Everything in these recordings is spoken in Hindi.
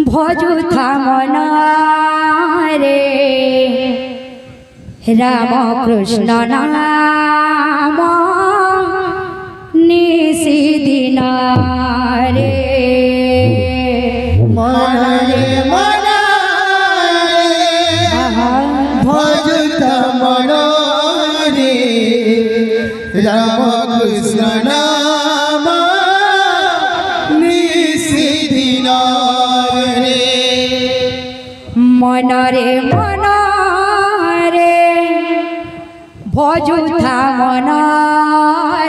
भजुथा मन रे राम कृष्ण नाम निशिदिन रे मन रे मन भजुथा मन रे राम कृष्ण नाम निशिदिन रे मन रे भजुथा मन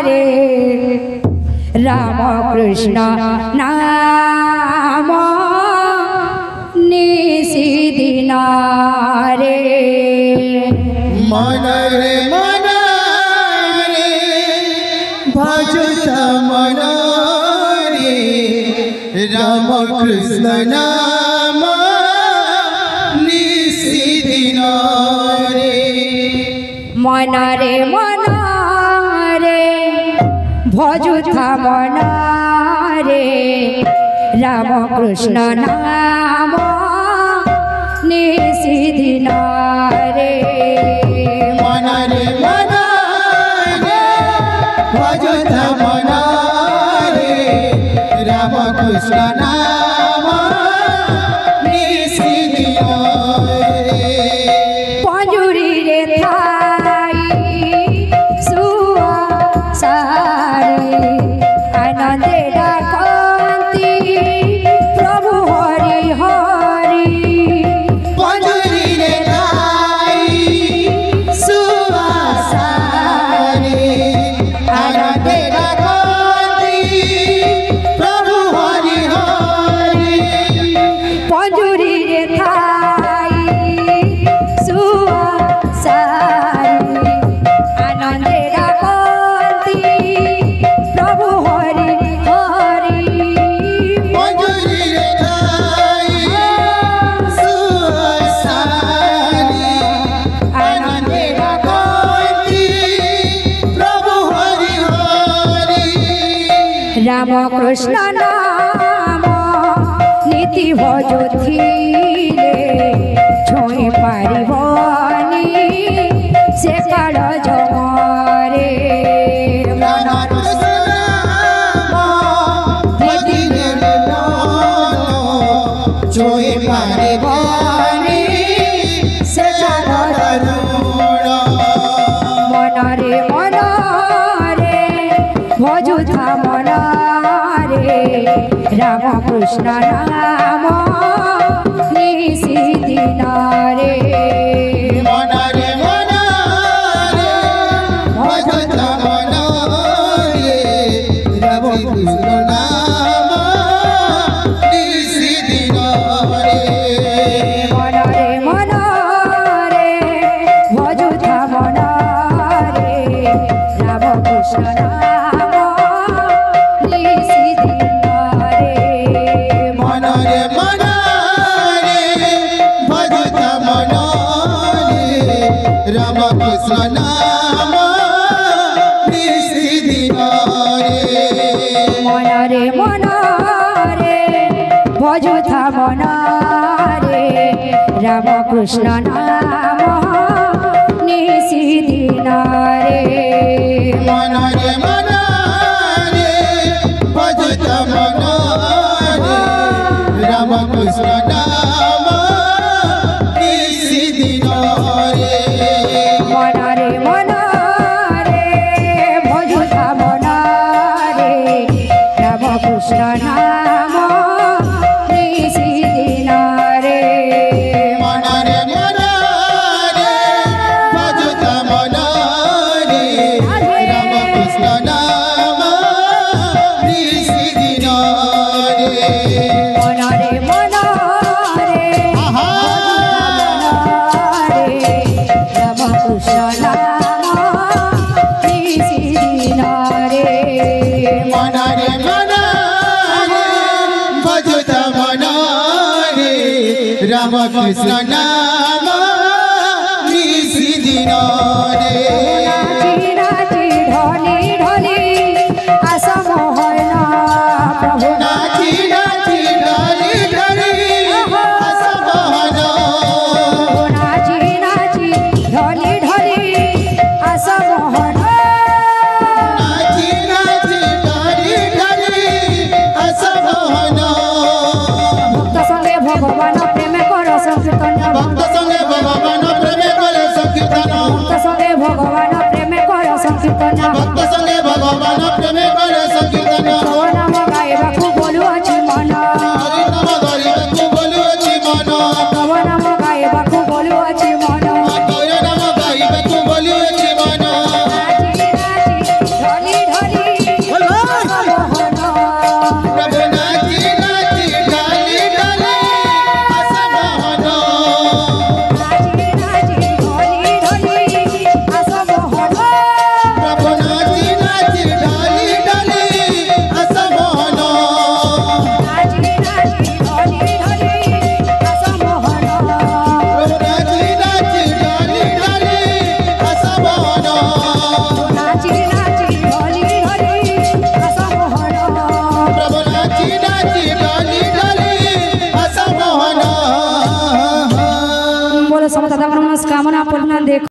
रे राम कृष्ण नाम निशिदिन रे मन रे भजुथा मन रे राम कृष्ण नाम निशिदिन रे मन रे भजुथा मन रे राम कृष्ण नाम निशिदिन रे मन रे भजुथा मन रे राम कृष्ण नाम निशिदिन रे पंजुरी रे थाई सुआ सारे आनंदे डाकंती प्रभु हरि हरि पंजुरी रे थाई सुआ सारे आनंदे डाकंती प्रभु हरि हरि पंजुरी रे थाई सुआ सारे आनंदे डाकंती प्रभु हरि हरि पंजुरी रे थाई सुआ सारे आनंदे डाकंती प्रभु हरि हरि राम कृष्ण नाम नीति भजुथिले छोई पारिबनी से काल जमरे मन कृष्ण नाम नीति जोई पारिबनी से काल ऋण मन रे भजुथा मन रे राम कृष्ण नाम निशिदिन रे मन रे भजुथा मन रे राम कृष्ण नाम निशिदिन रे मन रे भजुथा मन रे राम कृष्ण नाम निशिदिन रे मन रे भजुथा मन रे राम कृष्ण नाम निशिदिन रे मन रे भजुथा मन रे राम कृष्ण नाम निशिदिन रे मन रे भजुथा मन रे राम कृष्ण नाम निशिदिन रे मन रे भजुथा मन रे राम कृष्ण नाम निशिदिन रे मन रे भजुथा मन रे राम कृष्ण नाम निशिदिन रे मन रे राम कृष्ण नाम निशिदिन रे मन रे भजुथा मन रे राम कृष्ण नाम निशिदिन रे नाची नाची ढोली ढोली आसम होइन प्रभु नाची नाची ढोली ढोली সংকীর্তন ভক্ত সঙ্গে ভগবান প্রেমে করে সংকীর্তন ভক্ত সঙ্গে ভগবান প্রেমে কর সংকীর্তন ভক্ত সঙ্গে ভগবান প্রেমে করে সংকীর্তন তব নাম গাইবাকু বলুଅছি মন হরি নাম ধরিବାକୁ ବୋଲୁଅଛି ମନ তব নাম গাইবাকু বলুଅছি মন ତୋର ନାମ ଗାଇବାକୁ ବୋଲୁଅଛି ମନ ঢলি ঢলি মোহন ପ୍ରଭୁ ନାଚି ନାଚି ଡାଲି ଡାଲି ଆସ ମୋହନ নাচি নাচি ঢলি ঢলি আস মোহন ପ୍ରଭୁ ନାଚି ନାଚି ଡାଲି ଡାଲି ଆସ ମୋହନ নাচি নাচি ঢলি ঢলি আস মোহন ପ୍ରଭୁ ନାଚି ନାଚି ଡାଲି ଡାଲି ଆସ ମୋହନ নাচি নাচি ঢলি ঢলি আস মোহন प्रभु नाची नाची डाली डाली आसा मोहन बोलो समता मनस्कामना पूर्ण देखो